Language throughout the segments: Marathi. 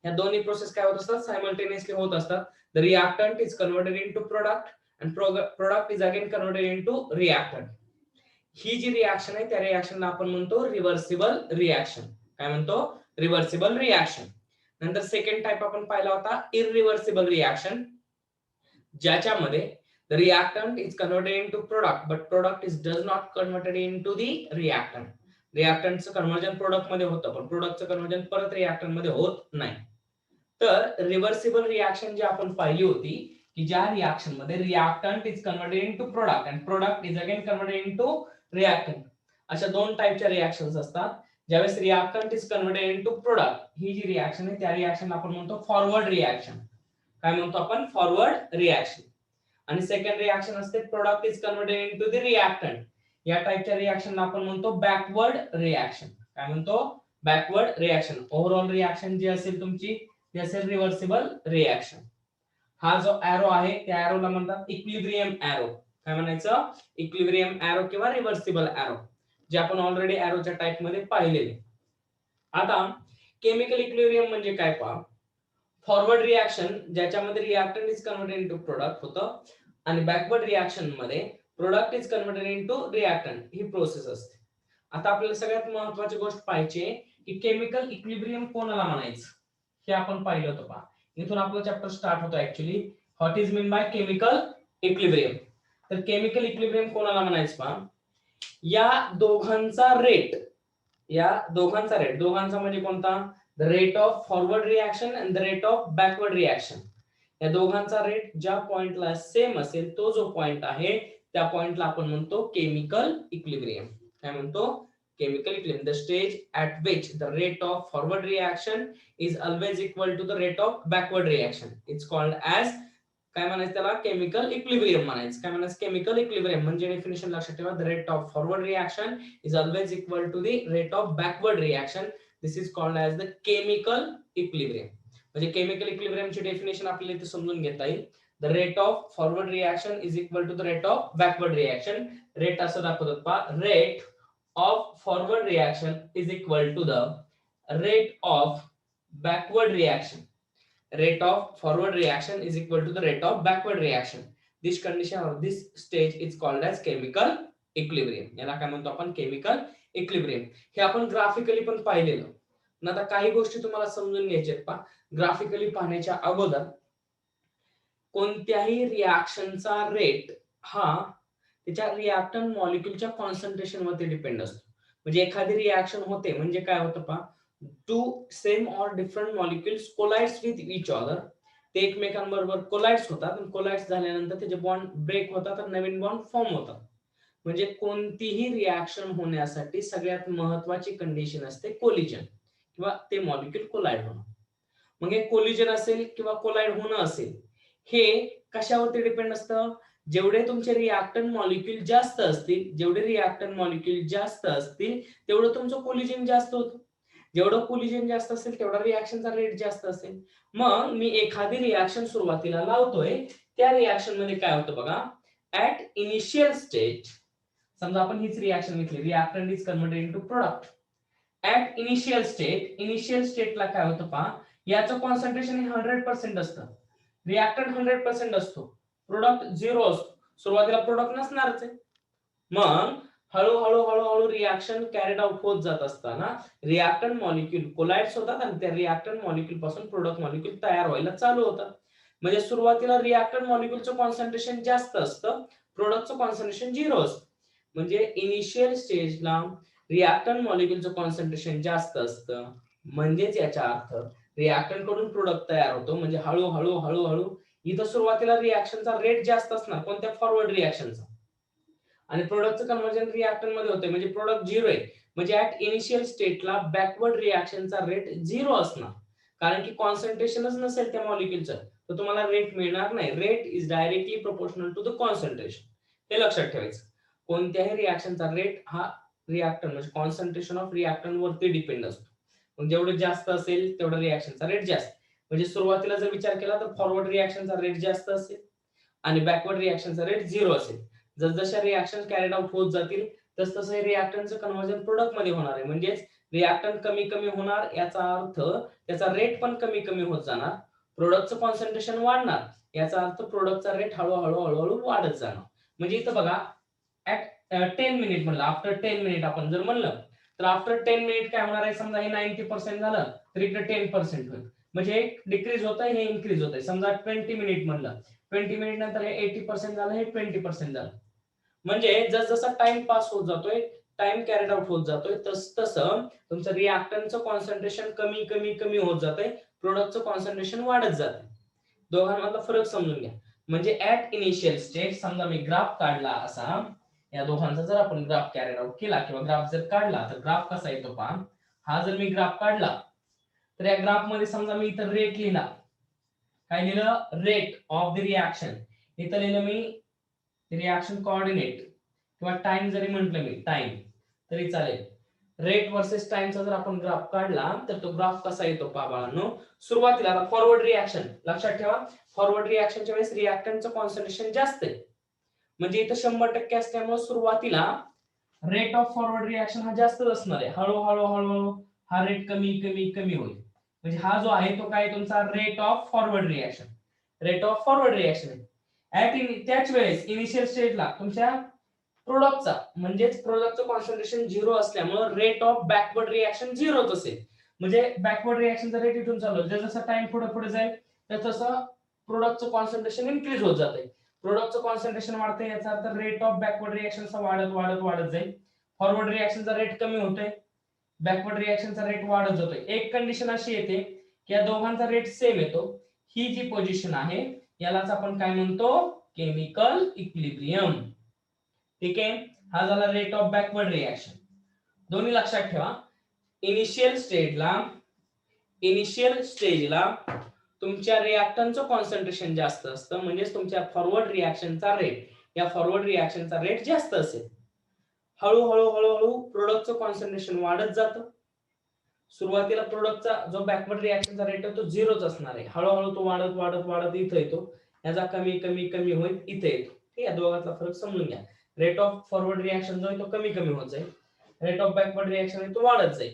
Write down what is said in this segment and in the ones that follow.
ह्या दोन्ही प्रोसेस काय होत असतात, सायमल्टेनियसली होत असतात. The reactant is converted into product and product is again converted into reactant. ही जी रिएक्शन आहे त्या रिएक्शनला आपण म्हणतो रिव्हर्सिबल रिएक्शन. काय म्हणतो? Reversible reaction. नंतर सेकंड टाइप आपण पाहिला होता इररिव्हर्सिबल रिएक्शन, ज्याच्यामध्ये the reactant is converted into product but product is does not converted into the reactant. रिएक्टंटचं कन्व्हर्जन प्रोडक्ट मध्ये होतं पण प्रोडक्टचं कन्व्हर्जन परत रिएक्टंट मध्ये होत नाही. तर रिव्हर्सिबल रिएक्शन जी आपण पाहिली होती की ज्या रिएक्शन मध्ये reactant is converted into product and product is again converted into reactant, अशा दोन टाइपच्या रिएक्शन्स असतात. ज्यावेळेस reactant is converted into product ही जी रिएक्शन आहे त्या रिएक्शनला आपण म्हणतो फॉरवर्ड रिएक्शन. काय म्हणतो आपण? Forward reaction. आणि सेकंड रिएक्शन असते product is converted into the reactant, या टाइपच्या रिएक्शनला आपण म्हणतो बॅकवर्ड रिएक्शन. काय म्हणतो? Backward reaction. ओव्हरऑल रिएक्शन जी असेल तुमची ती असेल रिव्हर्सिबल रिएक्शन. हा जो एरो आहे त्या एरोला म्हणतात इक्विलिब्रियम एरो. काय म्हणायचं? इक्विलिब्रियम एरो किंवा रिव्हर्सिबल एरो, जे आपण ऑलरेडी एरोच्या टाइप मध्ये पाहिलेले. आता केमिकल इक्विलिब्रियम म्हणजे काय पहा. फॉरवर्ड रिएक्शन ज्याच्यामध्ये reactant is converted into product होतं आणि बॅकवर्ड रिएक्शन मध्ये product is converted into reactant he process असते. आता आपल्याला सगळ्यात महत्त्वाची गोष्ट पाहिजे की केमिकल इक्विलिब्रियम कोणाला म्हणायचं हे आपण पाहिलं होतं पहा. इथून आपला चॅप्टर स्टार्ट होतो actually. What is mean by chemical equilibrium. तर केमिकल इक्विलिब्रियम कोणाला म्हणायचं पहा. या दोघांचा रेट, दोघांचा म्हणजे कोणता? The rate of forward reaction and the rate of backward reaction. या दोघांचा रेट ज्या पॉइंटला सेम असेल तो जो पॉइंट आहे त्या पॉइंटला आपण म्हणतो केमिकल इक्विलिब्रियम. काय म्हणतो? Chemical equilibrium. The stage at which the rate of forward reaction is always equal to the rate of backward reaction it's called as, काय म्हणायचं त्याला? केमिकल इक्विलिब्रियम म्हणायचं. काय म्हणायचं? केमिकल इक्विलिब्रियम म्हणजे डेफिनेशन लक्षात ठेवा. The rate of forward reaction is always equal to the rate of backward reaction. This is called as the chemical equilibrium. म्हणजे केमिकल इक्विलिब्रियमची डेफिनेशन आपल्याला इथे समजून घेता येईल. The rate of forward reaction is equal to the rate of backward reaction. Rate असं दाखवतात पहा. Rate of forward reaction is equal to the rate of backward reaction. Rate of forward reaction is equal to the rate of backward reaction. This condition or this stage is called as chemical equilibrium. याला काय म्हणतो आपण? Chemical equilibrium. हे आपण ग्राफिकली पण पाहिलेलं. आता काही गोष्टी तुम्हाला समजून घ्यायच्या आहेत पहा. ग्राफिकली पाहण्याच्या अगोदर कोणत्याही रिएक्शनचा रेट हा त्याच्या रिएक्टंट मॉलिक्यूलच्या कॉन्सन्ट्रेशन वरती डिपेंड असतो. म्हणजे एखादी रिएक्शन होते म्हणजे काय होतं पहा. Two same or different molecules collides with each other. ते एकमेकांबरोबर कोलाइड्स होतात आणि कोलाइड्स झाल्यानंतर त्याचे बॉन्ड ब्रेक होतात आणि नवीन बॉन्ड फॉर्म होतात. म्हणजे कोणतीही रिएक्शन होण्यासाठी सगळ्यात महत्वाची कंडिशन असते कोलिजन किंवा ते मॉलिक्यूल कोलाइड होणं. मग हे कोलिजन असेल किंवा कोलाइड होणं असेल हे कशावरती डिपेंड असतं? जेवढे तुमचे रिएक्टंट मॉलिक्यूल जास्त असतील, जेवढे रिएक्टंट मॉलिक्यूल जास्त असतील तेवढं तुमचं कोलिजन जास्त होतं. जेवढं कोलिजन जास्त असेल तेवढा रिएक्शनचा रेट जास्त असेल. मग मी एखादी रिएक्शन सुरुवातीला लावतोय त्या रिएक्शन मध्ये काय होतं बघा. ऍट इनिशियल स्टेज समजा आपण हीच रिएक्शन घेतली. Reactant is converted into product. At initial स्टेटला काय होतं पहा. याचं कॉन्सन्ट्रेशन 100% असतं. रिएक्टंट 100% असतो, प्रोडक्ट 0 असतो. सुरुवातीला प्रोडक्ट नसणारच आहे. मग हळूहळू हळूहळू रिएक्शन कॅरीड आउट होत जात असताना रिएक्टंट मॉलिक्यूल कोलाइड्स होतात आणि त्या रिएक्टंट मॉलिक्यूल पासून प्रोडक्ट मॉलिक्यूल तयार व्हायला चालू होतात. म्हणजे सुरुवातीला रिएक्टंट मॉलिक्यूलचं कॉन्सन्ट्रेशन जास्त असतं, प्रोडक्टचं कॉन्सन्ट्रेशन 0 असतं. म्हणजे इनिशियल स्टेजला रिएक्टंट मॉलिक्यूलचं कॉन्सन्ट्रेशन जास्त असतं. म्हणजेच याचा अर्थ रिएक्टंट कडून प्रोडक्ट तयार होतो. म्हणजे हळूहळू हळूहळू इथं सुरुवातीला रिएक्शनचा रेट जास्त असणार कोणत्या? फॉरवर्ड रिएक्शनचा. आणि प्रोडक्टचं कन्व्हर्जन रिएक्टंट मध्ये होते म्हणजे प्रोडक्ट 0 आहे. म्हणजे ऍट इनिशियल स्टेटला बॅकवर्ड रिएक्शनचा रेट 0 असणार. कारण की कॉन्सन्ट्रेशनच नसेल त्या मॉलिक्यूलचं तर तुम्हाला रेट मिळणार नाही. Rate is directly proportional to the concentration. हे लक्षात ठेवायचं. कोणत्याही रिएक्शनचा रेट हा रिएक्टंट म्हणजे कॉन्सन्ट्रेशन ऑफ रिएक्टंट वरती डिपेंड असतो. मग जेवढं जास्त असेल तेवढा रिएक्शनचा रेट जास्त. म्हणजे सुरुवातीला जर विचार केला तर फॉरवर्ड रिएक्शनचा रेट जास्त असेल आणि बॅकवर्ड रिएक्शनचा रेट 0 असेल. जसजशा रिएक्शन कॅरीड आउट होत जातील तसतसं रिएक्टंटचं कन्व्हर्जन प्रोडक्ट मध्ये होणार आहे. म्हणजेच रिॲक्टंट कमी कमी होणार याचा अर्थ त्याचा रेट पण कमी कमी होत जाणार, प्रोडक्टचं कॉन्सन्ट्रेशन वाढणार याचा अर्थ प्रोडक्टचा रेट हळूहळू हळूहळू वाढत जाणार. म्हणजे इथं बघा ऍट 10 मिनिट म्हणलं, आफ्टर 10 मिनिट आपण जर म्हणलं तर आफ्टर 10 मिनिट काय होणार आहे, समजा हे 90% झालं तर इकडे 10% होईल. म्हणजे एक डिक्रीज होत आहे, हे इन्क्रीज होत आहे. समजा 20 मिनिट म्हणलं, 20 मिनिट नंतर हे 80% झालं, हे 20% झालं. म्हणजे जसजसा टाइम पास होत जातोय, टाइम कॅरीड आउट होत जातोय, तसं तुमचं रिॲक्टंटचं कॉन्सन्ट्रेशन कमी कमी कमी होत जातंय, प्रोडक्टचं कॉन्सन्ट्रेशन वाढत जातंय. दोघांमधला फरक समजून घ्या. म्हणजे ऍट इनिशियल स्टेज समजा मी ग्राफ काढला असा, या दोघांचा जर आपण ग्राफ कॅरीड आउट केला किंवा ग्राफ जर काढला तर ग्राफ कसा येतो पहा. हा जर मी ग्राफ काढला तर या ग्राफ मध्ये समजा मी इथं रेट लिहिला, काय लिहिलं, रेट ऑफ द रिॲक्शन. इथं लिहिलं मी रिॲक्शन कोऑर्डिनेट किंवा टाइम जरी म्हटलं मी टाइम तरी चालेल. रेट वर्सेस टाइमचा जर आपण ग्राफ काढला तर तो ग्राफ कसा येतो पहा बाळांनो. सुरुवातीला फॉरवर्ड रिॲक्शन लक्षात ठेवा, फॉरवर्ड रिॲक्शनच्या वेळेस रिॲक्टंटचं कॉन्सन्ट्रेशन जास्त आहे, म्हणजे इथं 100% असल्यामुळे सुरुवातीला रेट ऑफ फॉरवर्ड रिॲक्शन हा जास्तच असणार आहे. हळूहळू हळूहळू हा रेट कमी कमी कमी होईल. म्हणजे हा जो आहे तो काय तुमचा rate of forward reaction, rate of forward reaction आहे. त्याच वेळेस इनिशियल स्टेजला तुमच्या प्रोडक्टचा म्हणजेच प्रोडक्टचं कॉन्सन्ट्रेशन झिरो असल्यामुळे रेट ऑफ बॅकवर्ड रिॲक्शन झिरोच असेल. म्हणजे बॅकवर्ड रिॲक्शनचा रेट इथून चालू आहे, जसं टाइम पुढे पुढे जाईल तसं प्रोडक्टचं कॉन्सन्ट्रेशन इन्क्रीज होत जाते. प्रोडक्टचं कॉन्सन्ट्रेशन वाढते याचा अर्थ रेट ऑफ बॅकवर्ड रिॲक्शनचा वाढत वाढत वाढत जाईल. फॉरवर्ड रिॲक्शनचा रेट कमी होतोय, बॅकवर्ड रिॲक्शनचा रेट वाढत जातोय. एक कंडिशन अशी येते की या दोघांचा रेट सेम येतो. ही जी पोझिशन आहे यालाच आपण काय म्हणतो, केमिकल इक्विलिब्रियम. ठीक आहे, हा झाला रेट ऑफ बॅकवर्ड रिॲक्शन. दोन्ही लक्षात ठेवा, इनिशियल स्टेजला तुमच्या रिॲक्टंटचं कॉन्सन्ट्रेशन जास्त असतं, म्हणजे तुमच्या फॉरवर्ड रिॲक्शनचा रेट, या फॉरवर्ड रिॲक्शनचा रेट जास्त असेल. हळूहळू हळूहळू प्रोडक्टचं कॉन्सन्ट्रेशन वाढत जातं. सुरुवातीला प्रोडक्टचा जो बॅकवर्ड रिॲक्शनचा रेट आहे तो झिरोच असणार आहे, हळूहळू तो वाढत वाढत वाढत इथं येतो, याचा कमी कमी कमी होईल इथे येतो. ठीक आहे, दोघांचा फरक समजून घ्या. रेट ऑफ फॉरवर्ड रिॲक्शन जो आहे तो कमी कमी होत जाईल, रेट ऑफ बॅकवर्ड रिॲक्शन आहे तो वाढत जाईल.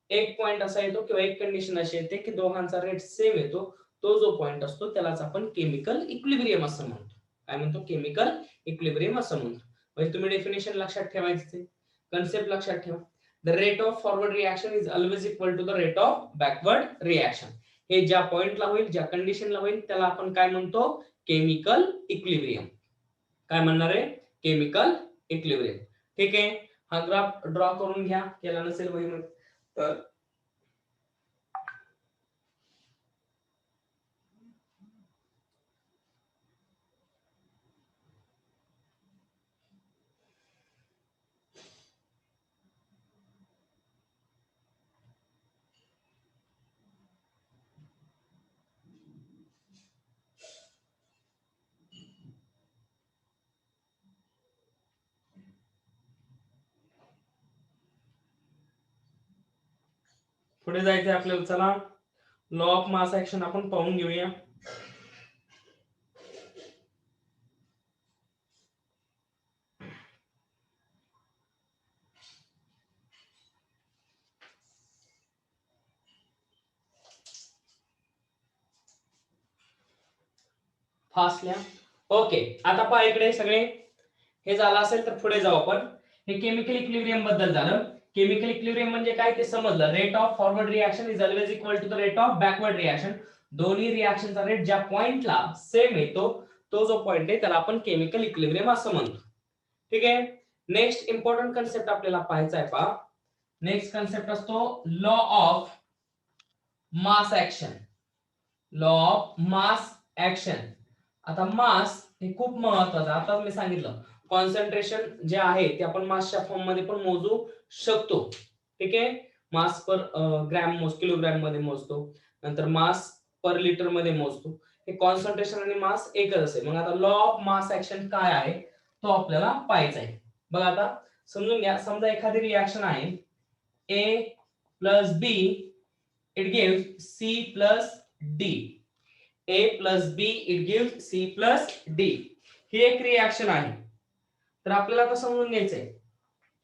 एक पॉइंट असा येतो किंवा एक कंडिशन अशी येते की दोघांचा रेट सेम येतो, तो जो पॉइंट असतो त्यालाच आपण केमिकल इक्विलिब्रियम असं म्हणतो. काय म्हणतो, केमिकल इक्विलिब्रियम असं म्हणतो. म्हणजे तुम्ही डेफिनेशन लक्षात ठेवायचे, कन्सेप्ट लक्षात ठेवा. The rate of forward reaction is always equal to the rate of backward reaction. हे ज्या पॉइंटला होईल, ज्या कंडिशनला होईल त्याला आपण काय म्हणतो, केमिकल इक्विलिब्रियम. काय म्हणणार आहे, केमिकल इक्विलिब्रियम. ठीक आहे, हा ग्राफ ड्रॉ करून घ्या, केला नसेल वहीमध्ये तर. पुढे जायचंय आपल्याला, चला लॉ ऑफ मास ऍक्शन आपण पाहून घेऊया. फास्ट लिहा. ओके, आता पहा इकडे सगळे, हे झालं असेल तर पुढे जाऊ आपण. हे केमिकल इक्विलिब्रियम बद्दल झालं. केमिकल इक्विलिब्रियम म्हणजे काय ते समजलं. Rate of forward reaction is always equal to the rate of backward reaction. दोन्ही रिॲक्शनचा रेट ज्या पॉइंटला सेम येतो तो जो पॉइंट आहे त्याला आपण केमिकल इक्विलिब्रियम असं म्हणतो. ठीक आहे, नेक्स्ट इम्पॉर्टंट कन्सेप्ट आपल्याला पाहायचा आहे पहा. नेक्स्ट कन्सेप्ट असतो law of mass action. Law of mass action. आता मास हे खूप महत्वाचं, आता मी सांगितलं कॉन्सन्ट्रेशन जे आहे ते आपण मासच्या फॉर्म मध्ये पण मोजू शकतो. ठीक आहे, मास पर ग्रॅम किलोग्रॅम मध्ये मोजतो, नंतर मास पर लिटर मध्ये मोजतो. हे कॉन्सन्ट्रेशन आणि मास एकच असेल. मग आता लॉ ऑफ मास ऍक्शन काय आहे तो आपल्याला पाहायचा आहे. बघा आता समजून घ्या, समजा एखादी रिॲक्शन आहे A plus B, it gives C plus D. A plus B it gives C plus D. ही एक रिॲक्शन आहे. तर आपल्याला आता समजून घ्यायचंय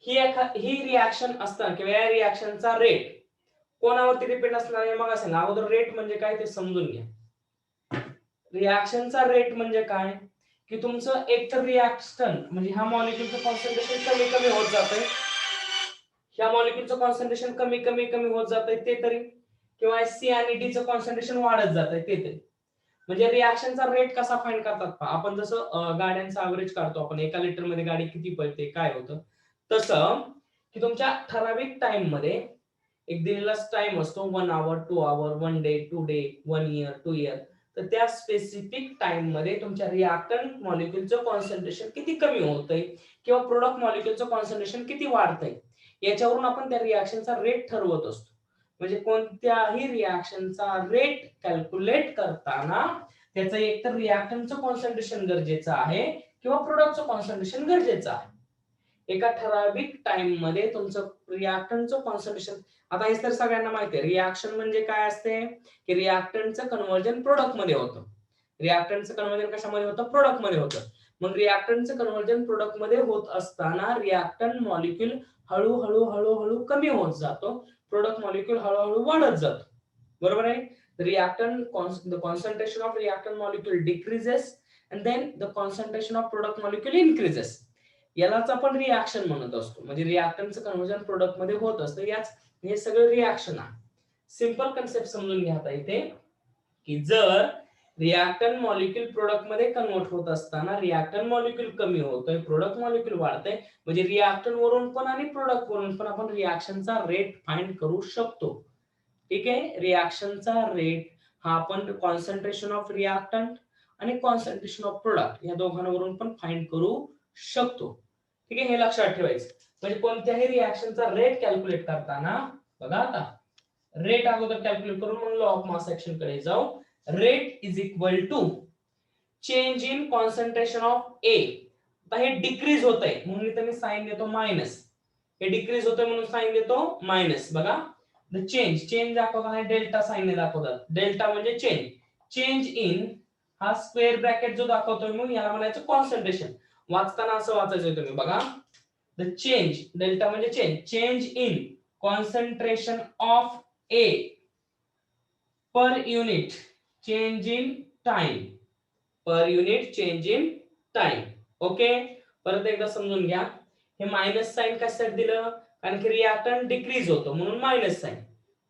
ही रिॲक्शन असताना किंवा या रिॲक्शनचा रेट कोणावरती डिपेंड असणार आहे? मग असेल अगोदर रेट म्हणजे काय ते समजून घ्या. रिॲक्शनचा रेट म्हणजे काय की तुमचं एकतर रिॲक्शन म्हणजे ह्या मॉलिक्यूलचं कॉन्सन्ट्रेशन कमी कमी होत जातंय, ह्या मॉलिक्यूलचं कॉन्सन्ट्रेशन कमी कमी कमी होत जातंय ते तरी, किंवा सी आणि डी चं कॉन्सन्ट्रेशन वाढत जातंय ते तरी. म्हणजे रिॲक्शनचा रेट कसा फाइंड करतात पहा. आपण जसं गाड्यांचा ॲव्हरेज काढतो आपण, एका लिटर मध्ये गाडी किती पळते काय होतं, तसं की तुमच्या ठराविक टाइम मध्ये एक दिलेला टाइम असतो 1 आवर 2 आवर 1 डे 2 डे 1 इयर 2 इयर, तर त्या स्पेसिफिक टाइम मध्ये तुमच्या रिॲक्टंट मॉलिक्यूलचं कॉन्सन्ट्रेशन किती कमी होतंय किंवा प्रोडक्ट मॉलिक्यूलचं कॉन्सन्ट्रेशन किती वाढतंय याच्यावरून आपण त्या रिॲक्शनचा रेट ठरवत असतो. म्हणजे कोणत्याही रिॲक्शनचा रेट कॅल्क्युलेट करताना त्याचं एकतर रिॲक्टंटचं कॉन्सन्ट्रेशन गरजेचं आहे किंवा प्रोडक्टचं कॉन्सन्ट्रेशन गरजेचं आहे. एका ठराविक टाइम मध्ये तुमचं रिॲक्टंटचं कॉन्सन्ट्रेशन, आता हे तर सगळ्यांना माहिती आहे रिॲक्शन म्हणजे काय असते की रिॲक्टंटचं कन्व्हर्जन प्रोडक्ट मध्ये होतं. रिॲक्टंटचं कन्व्हर्जन कशामध्ये होतं? प्रोडक्ट मध्ये होतं. मग रिॲक्टंटचं कन्व्हर्जन प्रोडक्ट मध्ये होत असताना रिॲक्टंट मॉलिक्यूल हळूहळू हळूहळू कमी होत जातो, प्रोडक्ट मॉलिक्यूल हळूहळू वाढत जातो. बरोबर आहे? the concentration of reactant molecule decreases and then the concentration of product molecule increases. यालाच आपण रिॲक्शन म्हणत असतो. म्हणजे रिॲक्टंटचं कन्व्हर्जन प्रोडक्ट मध्ये होत असतं, याच हे सगळं रिॲक्शन आहे. सिंपल कन्सेप्ट समजून घ्या आता इथे की जर रिॲक्टंट मॉलिक्यूल प्रोडक्ट मध्ये कन्वर्ट होत असताना रिॲक्टंट मॉलिक्यूल कमी होतोय, प्रोडक्ट मॉलिक्यूल वाढतंय, म्हणजे रिॲक्टंट वरून पण आणि प्रोडक्ट वरून पण आपण रिॲक्शनचा रेट फाइंड करू शकतो. ठीक आहे? रिॲक्शनचा रेट हा आपण कॉन्सन्ट्रेशन ऑफ रिॲक्टंट आणि कॉन्सन्ट्रेशन ऑफ प्रोडक्ट या दोघांवरून पण फाइंड करू शकतो. ठीक आहे? हे लक्षात ठेवायचं. म्हणजे कोणत्याही रिॲक्शनचा रेट कॅल्क्युलेट करताना बघा आता रेट अगोदर कॅल्क्युलेट करून मग लॉ ऑफ मास ऍक्शन कडे जाऊ. Rate is equal to change in concentration of A. आता हे डिक्रीज होतंय म्हणून इथे मी साइन देतो मायनस, हे डिक्रीज होतंय म्हणून साइन देतो मायनस. बघा द चेंज दाखवताना डेल्टा साइन ने दाखवतात. डेल्टा म्हणजे चेंज इन हा स्क्वेअर ब्रॅकेट जो दाखवतोय मग याला म्हणायचं कॉन्सन्ट्रेशन. वाचताना असं वाचायचं तुम्ही बघा, द चेंज डेल्टा म्हणजे change in concentration of A per unit change in time, per unit change in time. Okay, परत एकदा समजून घ्या. हे मायनस साइन कशासाठी दिलं? कारण की रिॲक्टंट डिक्रीज होतो म्हणून मायनस साइन.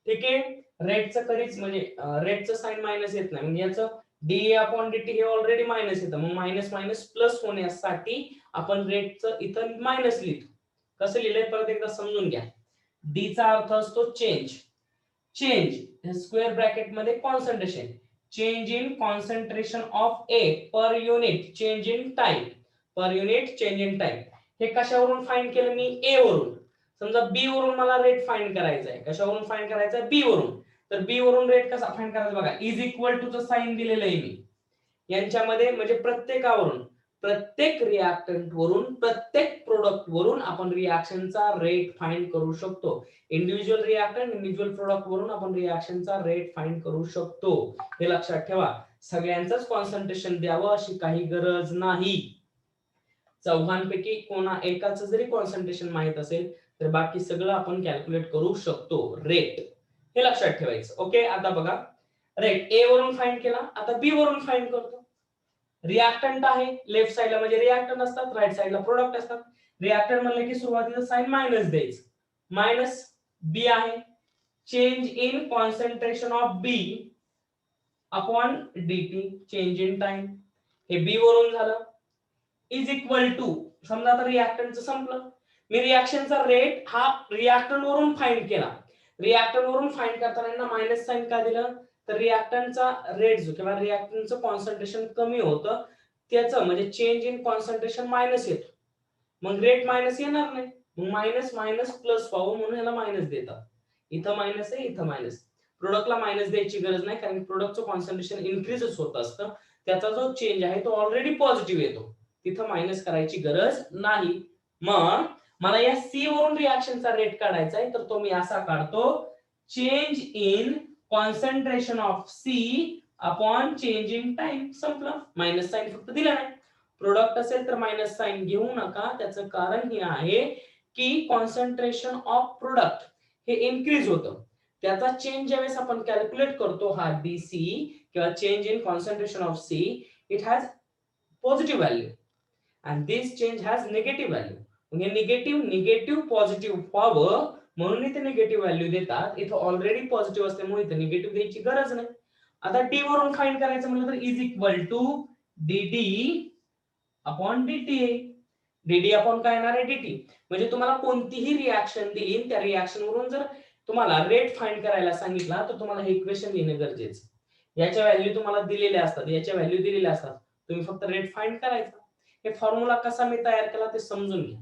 ठीक आहे? रेटचं कधीच म्हणजे रेटचं साइन मायनस येत नाही, म्हणजे याचं डीए अपॉन डीटी हे ऑलरेडी मायनस येतं, मग मायनस मायनस प्लस होण्यासाठी आपण रेटचं इथं मायनस लिहितो. कसं लिहिलंय परत एकदा समजून घ्या. डी चा अर्थ असतो चेंज स्क्वेअर ब्रॅकेट मध्ये concentration, change in concentration of A per unit change in time, per unit change in time. हे कशावरून फाइंड केलं मी? ए वरून. समजा बी वरून मला रेट फाइंड करायचा आहे. कशावरून फाइंड करायचा आहे? बी वरून. तर बी वरून रेट कसा फाइंड करायचा बघा, इज इक्वल टू चं साइन दिलेलं आहे मी यांच्यामध्ये, म्हणजे प्रत्येकावरून प्रत्येक रिॲक्टंट वरून प्रत्येक प्रोडक्ट वरून आपण रिॲक्शनचा रेट फाइंड करू शकतो. इंडिव्हिज्युअल रिॲक्टंट इंडिव्हिज्युअल प्रोडक्ट वरून आपण रिॲक्शनचा रेट फाइंड करू शकतो. हे लक्षात ठेवा. सगळ्यांचंच कॉन्सन्ट्रेशन द्यावं अशी काही गरज नाही. चौघांपैकी कोणा एकाचं जरी कॉन्सन्ट्रेशन माहित असेल तर बाकी सगळं आपण कॅल्क्युलेट करू शकतो रेट. हे लक्षात ठेवायचं. ओके, आता बघा रेट ए वरून फाइंड केला, आता बी वरून फाइंड करतो. रिॲक्टंट आहे लेफ्ट साइडला म्हणजे रिॲक्टंट असतात, राईट साइडला प्रोडक्ट असतात. रिॲक्टंट म्हणलं की सुरुवातीला साइन मायनस द्यायचं, मायनस बी आहे. Change in concentration of B upon dt change in time, हे बी वरून झालं. इज इक्वल टू, समजा आता रिॲक्टंटचं संपलं, मी रिॲक्शनचा रेट हा रिॲक्टंट वरून फाइंड केला. रिॲक्टंट वरून फाइंड करताना मायनस साइन का दिलं? तर रिॲक्टंटचा रेट जो किंवा रिॲक्टंटचं कॉन्सन्ट्रेशन कमी होतं त्याचं म्हणजे चेंज इन कॉन्सन्ट्रेशन मायनस येतो, मग रेट मायनस येणार नाही, मग मायनस मायनस प्लस व्हावं म्हणून याला मायनस देतात. इथं मायनस आहे, इथं मायनस. प्रोडक्टला मायनस द्यायची गरज नाही कारण प्रोडक्टचं कॉन्सन्ट्रेशन इन्क्रीजच होत असतं, त्याचा जो चेंज आहे तो ऑलरेडी पॉझिटिव्ह येतो, तिथं मायनस करायची गरज नाही. मग मला या सी वरून रिॲक्शनचा रेट काढायचा आहे तर तो मी असा काढतो, change in concentration of C upon change in time. संपलं, मायनस साइन फक्त दिला नाही. प्रोडक्ट असेल तर मायनस साइन घेऊ नका, त्याचं कारण हे आहे की कॉन्सन्ट्रेशन ऑफ प्रोडक्ट हे इन्क्रीज होतं. त्याचा चेंज ज्यावेळेस आपण कॅल्क्युलेट करतो हा डीसी किंवा change in concentration of C, it has positive value and this change has negative value. म्हणजे निगेटिव्ह पॉझिटिव्ह व्हावं म्हणून इथे निगेटिव्ह व्हॅल्यू देतात. इथं ऑलरेडी पॉझिटिव्ह असल्यामुळे इथे निगेटिव्ह द्यायची गरज नाही. आता डी वरून फाइंड करायचं म्हटलं तर is equal to d upon dt. Dd upon काय येणार आहे डीटी. म्हणजे तुम्हाला कोणतीही रिएक्शन दिली त्या रिएक्शन वरून जर तुम्हाला रेट फाइंड करायला सांगितला तर तुम्हाला हे इक्वेशन लिहिणे गरजेचं. याच्या व्हॅल्यू तुम्हाला दिलेल्या असतात, याच्या व्हॅल्यू दिलेल्या असतात, तुम्ही फक्त रेट फाइंड करायचा. हे फॉर्म्युला कसा मी तयार केला ते समजून घ्या.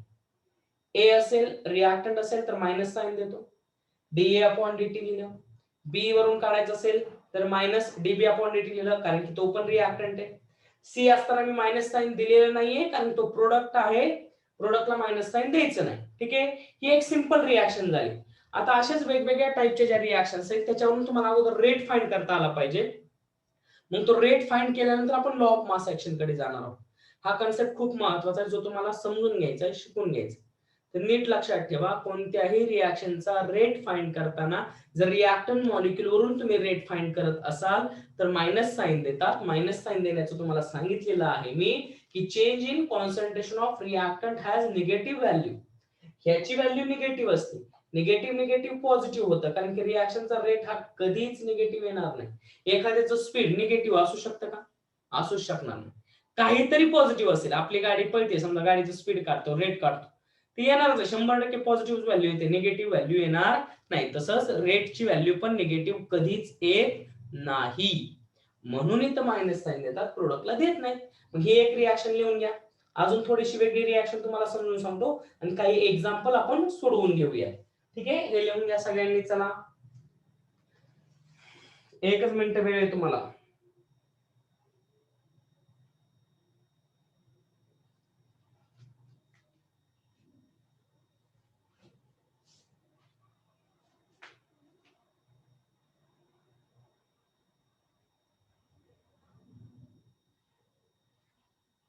ए असेल रिएक्टंट असेल तर मायनस साइन देतो, डीए अपॉन डीटी लिहिलं. बी वरून काढायचं असेल तर मायनस डीबी अपॉन डीटी लिहिलं कारण की तो पण रिएक्टंट आहे. सी असताना मी मायनस साइन दिलेलं नाहीये कारण तो प्रोडक्ट आहे, प्रोडक्टला मायनस साइन द्यायचं नाही. ठीक आहे, ही एक सिंपल रिएक्शन झाली. आता अशाच वेगवेगळ्या टाइपच्या ज्या रिएक्शन्स आहेत त्याच्यावरून तुम्हाला अगोदर रेट फाइंड करता आला पाहिजे. मग तो रेट फाइंड केल्यानंतर आपण लॉ ऑफ मास ऍक्शन कडे जाणार आहोत. हा कन्सेप्ट खूप महत्त्वाचा आहे जो तुम्हाला समजून घ्यायचा आहे, शिकून घ्यायचा. तर नीट लक्षात ठेवा, कोणत्याही रिएक्शनचा रेट फाइंड करताना जर रिएक्टंट मॉलिक्यूल वरून तुम्ही रेट फाइंड करत असाल तर मायनस साइन देतात. मायनस साइन देण्याचं तुम्हाला सांगितलेलं आहे मी की change in concentration of reactant has negative value. ह्याची व्हॅल्यू निगेटिव्ह असते. निगेटिव्ह पॉझिटिव्ह होतं कारण की रिएक्शनचा रेट हा कधीच निगेटिव्ह येणार नाही. एखाद्याचं स्पीड निगेटिव्ह असू शकतं का? असूच शकणार नाही. काहीतरी पॉझिटिव्ह असेल. आपली गाडी पळते, समजा गाडीचं स्पीड काढतो, रेट काढतो, ती येणारच आहे. 100% पॉझिटिव्ह व्हॅल्यू येते, निगेटिव्ह व्हॅल्यू येणार नाही. तसंच रेटची व्हॅल्यू पण निगेटिव्ह कधीच येत नाही. म्हणून इथं मायनस साइन देतात, प्रोडक्टला देत नाही. मग ही एक रिएक्शन लिहून घ्या. अजून थोडीशी वेगळी रिएक्शन तुम्हाला समजून सांगतो आणि काही एक्झाम्पल आपण सोडवून घेऊया. ठीक आहे, हे लिहून घ्या सगळ्यांनी. चला, एकच मिनिट वेळ आहे तुम्हाला.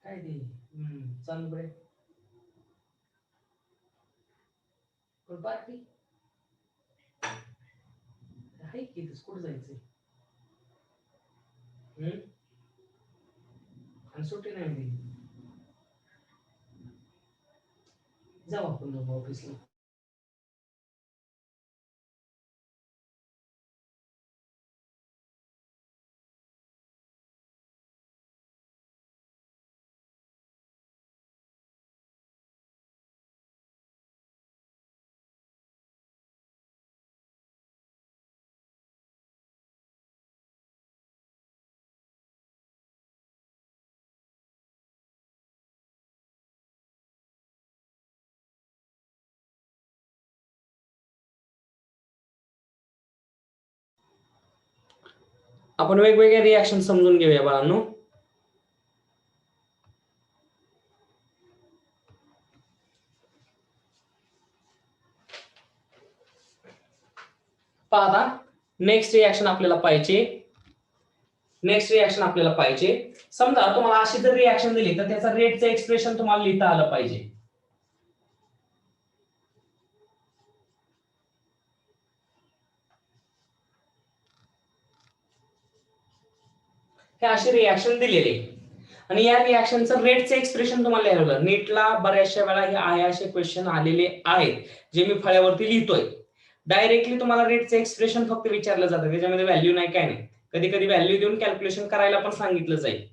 काय ते चालू बरे पार्टी आहे की कुठं जायचंय आणि सुट्टी नाही दिली. जाऊ आपण ऑफिसला. आपण वेगवेगळे रिएक्शन समजून घेऊया बाळांनो. पहा, नेक्स्ट रिएक्शन आपल्याला पाहिजे. समजा तुम्हाला अशी जर रिएक्शन दिली तर त्याचा रेटचं एक्सप्रेशन तुम्हाला लिहिता आलं पाहिजे. हे अशी रिएक्शन दिलेली आणि या रिएक्शनचं रेटचं एक्सप्रेशन तुम्हाला लिहायला. नीटला बऱ्याचशा वेळा हे आहे असे क्वेश्चन आलेले आहेत जे मी फळ्यावरती लिहितोय. डायरेक्टली तुम्हाला रेटचं एक्सप्रेशन फक्त विचारलं जातं, त्याच्यामध्ये व्हॅल्यू नाही, काय नाही. कधी कधी व्हॅल्यू देऊन कॅल्क्युलेशन करायला पण सांगितलं जाईल.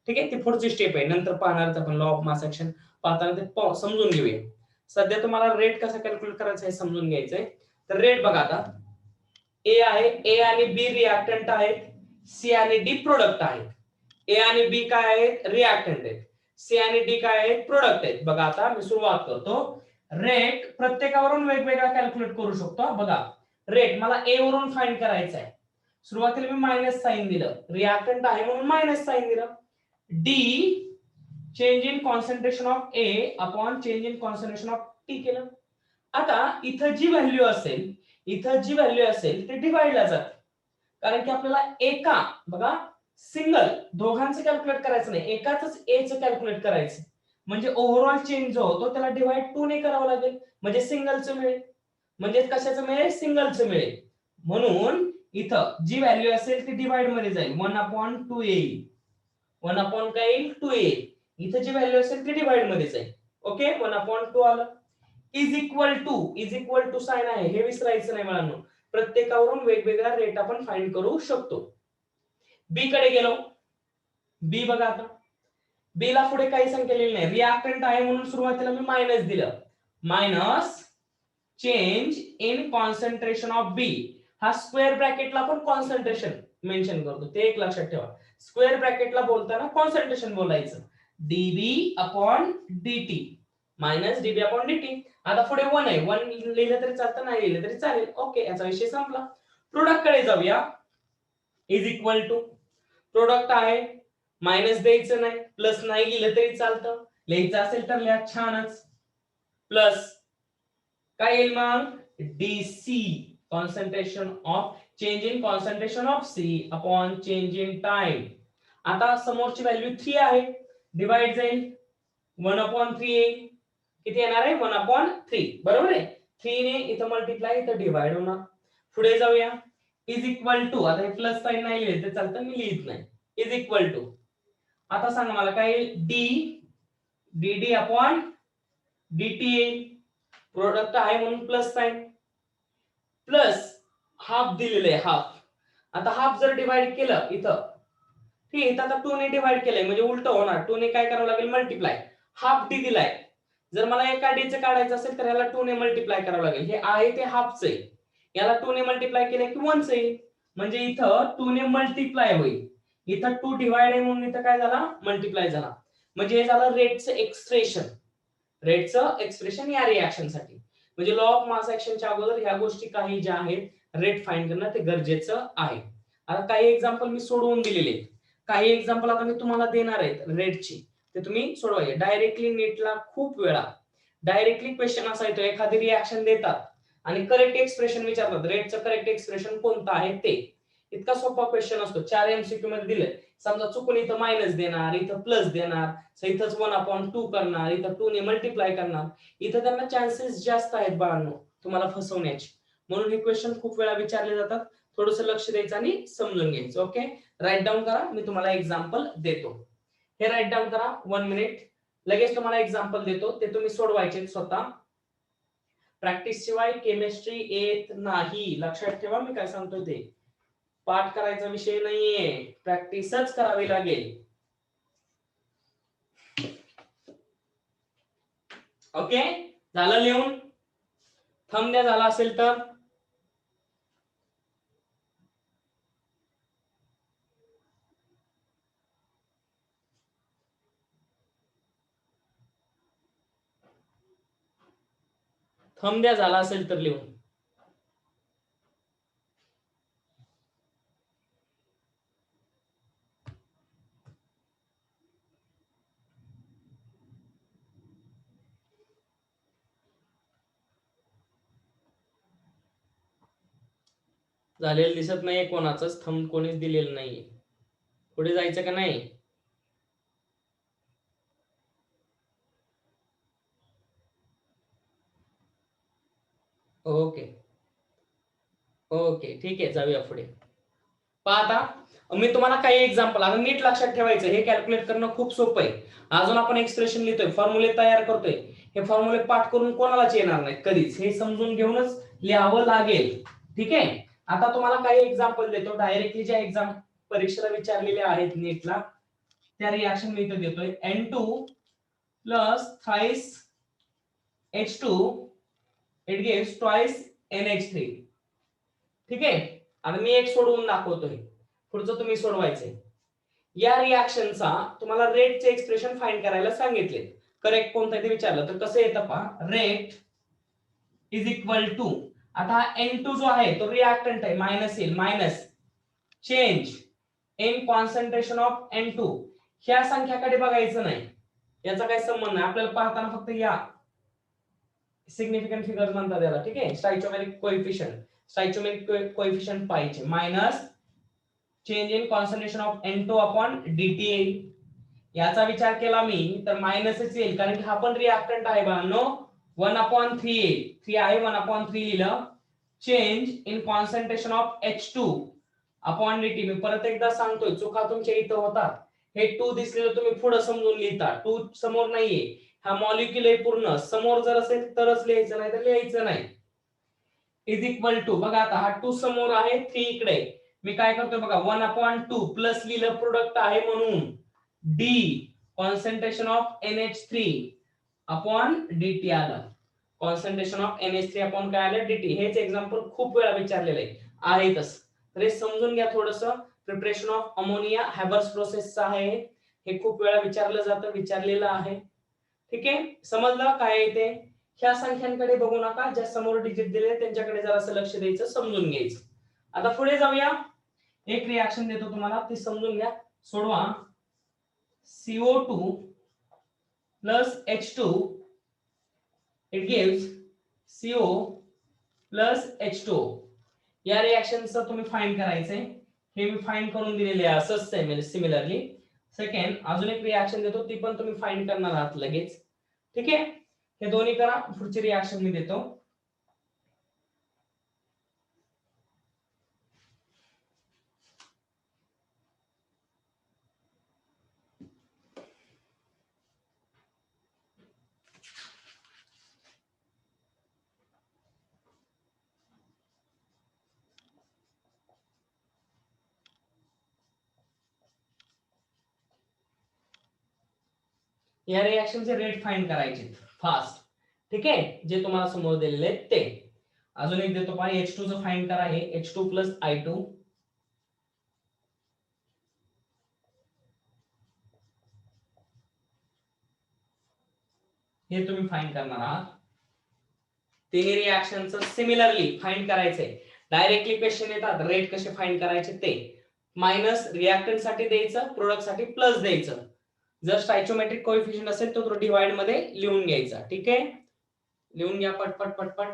ठीक आहे, ती पुढची स्टेप आहे, नंतर पाहणार आपण लॉ ऑफ मास ऍक्शन पाहताना ते समजून घेऊया. सध्या तुम्हाला रेट कसा कॅल्क्युलेट करायचा हे समजून घ्यायचंय. तर रेट बघा, आता ए आहे, ए आणि बी रिएक्टंट आहेत, सी आणि डी प्रोडक्ट आहेत. ए आणि बी काय आहेत? रिएक्टंट आहेत. सी आणि डी काय आहेत? प्रोडक्ट आहेत. बघा, आता मी सुरुवात करतो. रेट प्रत्येकावरून वेगवेगळा कॅल्क्युलेट करू शकतो. बघा, रेट मला ए वरून फाइंड करायचा आहे. सुरुवातीला मी मायनस साइन दिलं, रिएक्टंट आहे म्हणून मायनस साइन दिलं. D change in concentration of A upon change in concentration of T केलं. आता इथं जी व्हॅल्यू असेल ते डिवाइडला जाते, कारण की आपल्याला एका, बघा, सिंगल दोघांचं कॅल्क्युलेट करायचं नाही, एकाच ए चं कॅल्क्युलेट करायचं. म्हणजे ओव्हरऑल चेंज जो होतो त्याला डिवाइड 2 ने करावं लागेल, म्हणजे सिंगलचं मिळेल. म्हणजे कशाचं मिळेल? सिंगलचं मिळेल. म्हणून इथं जी व्हॅल्यू असेल ती डिवाइड मध्ये जाईल, 1/2 येईल. 1 काय येईल? 2 येईल. इथं जी व्हॅल्यू असेल ती डिवाइड मध्ये जाईल. ओके, 1/2 आलं. इज इक्वल टू साइन आहे, हे विसरायचं नाही मुलांनो. प्रत्येकावरून वेगवेगळा रेट आपण फाइंड करू शकतो. बी कडे गेलो. बी बघा आता, बी ला पुढे काही संख्या लिहिली नाही, रिएक्टंट आहे म्हणून सुरुवातीला मी मायनस दिलं. Minus change in concentration of B. हा स्क्वेअर ब्रॅकेटला आपण कॉन्सन्ट्रेशन मेन्शन करतो, ते एक लक्षात ठेवा. स्क्वेअर ब्रॅकेटला बोलताना कॉन्सन्ट्रेशन बोलायचं. Db upon dt minus db upon dt. आता पुढे 1 आहे, 1 लिहिलं तरी चालतं, नाही लिहिलं तरी चालेल. ओके, याचा विषय संपला. प्रोडक्ट कडे जाऊया. इज इक्वल टू प्रोडक्ट आहे, मायनस द्यायचं नाही, प्लस नाही लिहिलं तरी चालतं, लिहायचं असेल तर लिहा, छानच. प्लस काय येईल मग? Dc concentration of change in concentration of C upon change in time. आता समोरची व्हॅल्यू 3 आहे, डिवाइड जाईल, 1/3 येईल. किती येणार आहे? 1/3. बरोबर आहे. 3 ने इथं मल्टिप्लाय, इथं डिवाइड होणार. पुढे जाऊया. इज इक्वल टू, आता हे प्लस साइन नाही लिहिलं तर चालतं, मी लिहित नाही. इज इक्वल टू, आता सांगा मला काय येईल? डी डी अपॉन डीटी येईल. प्रोडक्ट आहे म्हणून प्लस साइन, प्लस हाफ दिलेलं आहे, हाफ. आता हाफ जर डिवाइड केलं इथं, ठीक आहे, इथं आता 2 ने डिवाइड केलंय म्हणजे उलट होणार. 2 ने काय करावं लागेल? मल्टिप्लाय. हाफ डी दिलाय, जर मला एका डीचं काढायचं असेल तर याला 2 ने मल्टिप्लाय करावं लागेल. हे आहे ते हाफचं आहे, याला 2 ने मल्टिप्लाय केलं की 1 येईल. म्हणजे इथं 2 ने मल्टिप्लाय होईल. इथं 2 डिवाइड आहे म्हणून इथं काय झाला? मल्टिप्लाय झाला. म्हणजे हे झालं रेटचं एक्सप्रेशन. रेटचं एक्सप्रेशन या रिएक्शन साठी. म्हणजे लॉ ऑफ मास ऍक्शनच्या अगोदर ह्या गोष्टी काही ज्या आहेत रेट फाइंड करणं ते गरजेचं आहे. आता काही एक्झाम्पल मी सोडवून दिलेले आहेत, काही एक्झाम्पल आता मी तुम्हाला देणार आहेत रेटची, ते तुम्ही सोडवायचे. डायरेक्टली नीटला खूप वेळा डायरेक्टली क्वेश्चन असा येतो, एखादी रिएक्शन देतात आणि करेक्ट एक्सप्रेशन विचारतात, रेटचं करेक्ट एक्सप्रेशन कोणतं आहे ते. इतका सोपा क्वेश्चन असतो. 4 एमसीक्यू मध्ये दिले, समजा चुकून इथं मायनस देणार, इथं प्लस देणार, इथंच 1/2 करणार, इथं 2 ने मल्टिप्लाय करणार. इथं त्यांना चान्सेस जास्त आहेत बाळांनो तुम्हाला फसवण्याचे. म्हणून हे क्वेश्चन खूप वेळा विचारले जातात. थोडंसं लक्ष द्यायचं आणि समजून घ्यायचं. ओके, राईट डाऊन करा, मी तुम्हाला एक्झाम्पल देतो. हे राईट डाऊन करा, 1 मिनिट. लगेच तुम्हाला एक्झाम्पल देतो, ते तुम्ही सोडवायचे स्वतः. प्रॅक्टिस शिवाय केमिस्ट्री येत नाही, लक्षात ठेवा मी काय सांगतोय ते. पाठ करायचा विषय नाहीये, प्रॅक्टिसच करावी लागेल. ओके, झालं लिहून? थंब द्या झाला असेल तर. थंब द्या झाला असेल तर लिहून. झालेलं दिसत नाहीये कोणाचंच, थंब कोणीच दिलेलं नाहीये. पुढे जायचं का नाही? ओके ओके, ठीक आहे, जाऊया पुढे. पहा आता मी तुम्हाला काही एक्झाम्पल, आता नीट लक्षात ठेवायचं, हे कॅल्क्युलेट करणं खूप सोपं आहे. अजून आपण एक्सप्रेशन लिहितोय, फॉर्म्युले तयार करतोय, हे फॉर्म्युले पाठ करून कोणालाच येणार नाही कधीच, हे समजून घेऊनच लिहावं लागेल. ठीक आहे, आता तुम्हाला काही एक्झाम्पल देतो. डायरेक्टली ज्या एक्झाम परीक्षेला विचारलेल्या आहेत नीटला, त्या रिएक्शन मी इथे देतोय. N2 plus thrice H2 it gives twice NH3. ठीक आहे, आणि मी एक सोडवून दाखवतोय, पुढचं तुम्ही सोडवायचंय. या रिएक्शनचा तुम्हाला रेटचे एक्सप्रेशन फाइंड करायला सांगितले. करेक्ट कोणतं ते विचारलं तर कसं येतं पहा. रेट इज इक्वल टू, आता N2 जो आहे तो रिएक्टंट आहे, मायनस येईल, minus change in concentration of N2. ह्या संख्याकडे बघायचं नाही, याचा काही संबंध नाही आपल्याला. पाहताना फक्त या सिग्निफिकंट फिगर्स म्हणतात याला. ठीक आहे, स्टॉइचियोमेट्रिक कोएफिशिएंट पाहिजे. Minus change in concentration of N2 upon dt येईल. याचा विचार केला मी तर मायनसच येईल, कारण की हा पण रिएक्टंट आहे बाळांनो. 1/3 येईल. 3 आहे, 1/3 लिहिलं. Change in concentration of H2 upon dt. मी परत एकदा सांगतोय, चुका तुमच्या इथं होतात. हे 2 दिसलेलं तुम्ही पुढे समजून लिहिता. 2 समोर नाहीये, हा मॉलिक्युल आहे पूर्ण. समोर जर असेल तरच लिहायचं, नाही तर लिहायचं नाही. इज इक्वल टू, बघा आता हा 2 समोर आहे, 3 इकडे. मी काय करतोय बघा, 1/2 प्लस लिहिलं, प्रोडक्ट आहे म्हणून d concentration of NH3 upon dt आलं. कॉन्सन्ट्रेशन ऑफ NH3 अपॉन काय आलं, dt. हेच एक्झाम्पल खूप वेळा विचारलेलं आहे तसं. तर हे समजून घ्या थोडंसं. प्रिपरेशन ऑफ अमोनिया हॅबर्स प्रोसेसचं आहे हे, खूप वेळा विचारलं जातं, विचारलेलं आहे. ठीक आहे, समजलं काय आहे ते. ह्या संख्यांकडे बघू नका, ज्या समोर डिजिट दिले त्यांच्याकडे जरासं लक्ष द्यायचं, समजून घ्यायचं. आता पुढे जाऊया. एक रिएक्शन देतो तुम्हाला, ती समजून घ्या, सोडवा. CO2 plus H2 it gives CO plus H2O. या रिएक्शनचं तुम्ही फाइंड करायचंय. हे मी फाइंड करून दिलेले आहे असंच सिमिलरली. सेकंड अजून एक रिएक्शन देतो, ती पण तुम्ही फाइंड करणार आहात लगेच. ठीक आहे, हे दोन्ही करा. पुढची रिएक्शन मी देतो. या रिएक्शनचे रेट फाइंड करायचे फास्ट. ठीक आहे, जे तुम्हाला समोर दिलेले आहेत ते. अजून एक देतो पहा, H2 चं फाइंड करा. हे H2 plus I2 हे तुम्ही फाइंड करणार आहात. तिन्ही रिएक्शनचं सिमिलरली फाइंड करायचंय. डायरेक्टली क्वेश्चन येतात, रेट कसे फाइंड करायचे ते. मायनस रिएक्टंट साठी द्यायचं, प्रोडक्ट साठी प्लस द्यायचं. जर स्टॉइचियोमेट्रिक कोएफिशिएंट असेल तर तो डिवाइड मध्ये लिहून घ्यायचा. ठीक आहे, लिहून घ्या पटपट पटपट.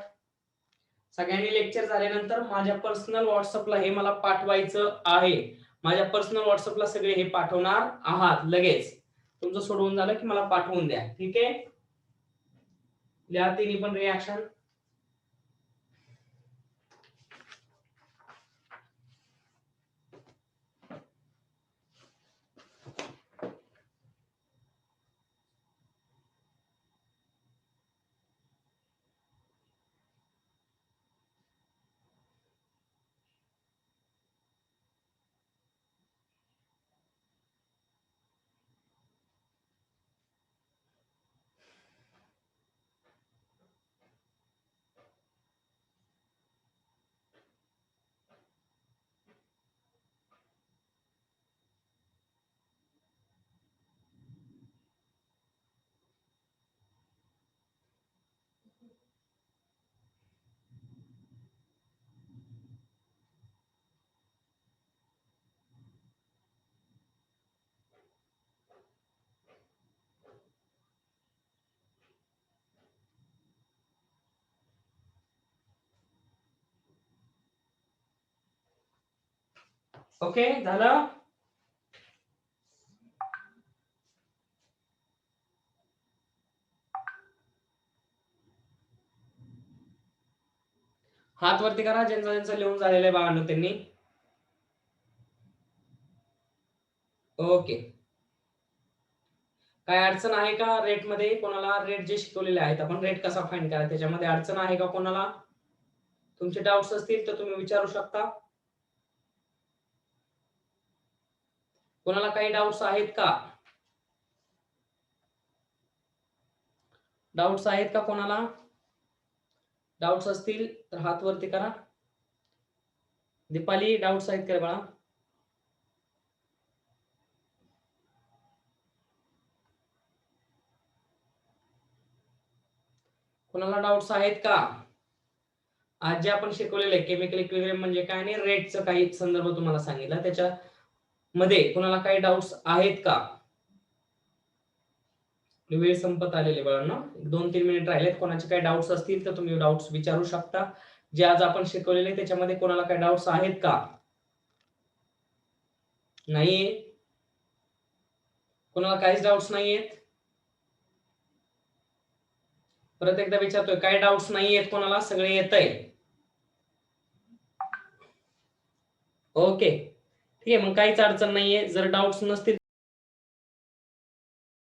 सगळ्यांनी लेक्चर झाल्यानंतर माझ्या पर्सनल व्हॉट्सअपला हे मला पाठवायचं आहे. माझ्या पर्सनल व्हॉट्सअपला सगळे हे पाठवणार आहात लगेच. तुमचं सोडवून झालं की मला पाठवून द्या. ठीक आहे, लिहा तिन्ही पण रिएक्शन. ओके, झालं. हात वरती करा ज्यांचा ज्यांचा लिहून झालेलं आहे बाळांनो त्यांनी. ओके, काय अडचण आहे का रेट मध्ये? कोणाला रेट जे शिकवलेले आहेत आपण, रेट कसा फाइंड करा त्याच्यामध्ये अडचण आहे का कोणाला? तुमचे डाउट्स असतील तर तुम्ही विचारू शकता. कोणाला काही डाउट्स आहेत का? डाउट्स आहेत का कोणाला? डाउट्स असतील तर हात वरती करा. दीपाली, डाउट्स आहेत का बाळा? कोणाला डाउट्स आहेत का? आज जे आपण शिकवलेले केमिकल इक्विलिब्रियम म्हणजे काय आणि रेटचं काही संदर्भ तुम्हाला सांगितला, त्याच्या मध्ये कोणाला काही डाउट्स आहेत का? वेळ संपत आलेले बाळांनो, 2-3 मिनिट राहिलेत. कोणाचे काही डाउट्स असतील तर तुम्ही डाउट्स विचारू शकता. जे आज आपण शिकवलेले त्याच्यामध्ये कोणाला काही डाउट्स आहेत का? नाही? कोणाला काहीच डाऊट्स नाहीयेत? परत एकदा विचारतोय, काही डाऊट्स नाहीयेत कोणाला? सगळे येतंय? ओके. ठीक आहे, मग काहीच अडचण नाहीये. जर डाऊट्स नसतील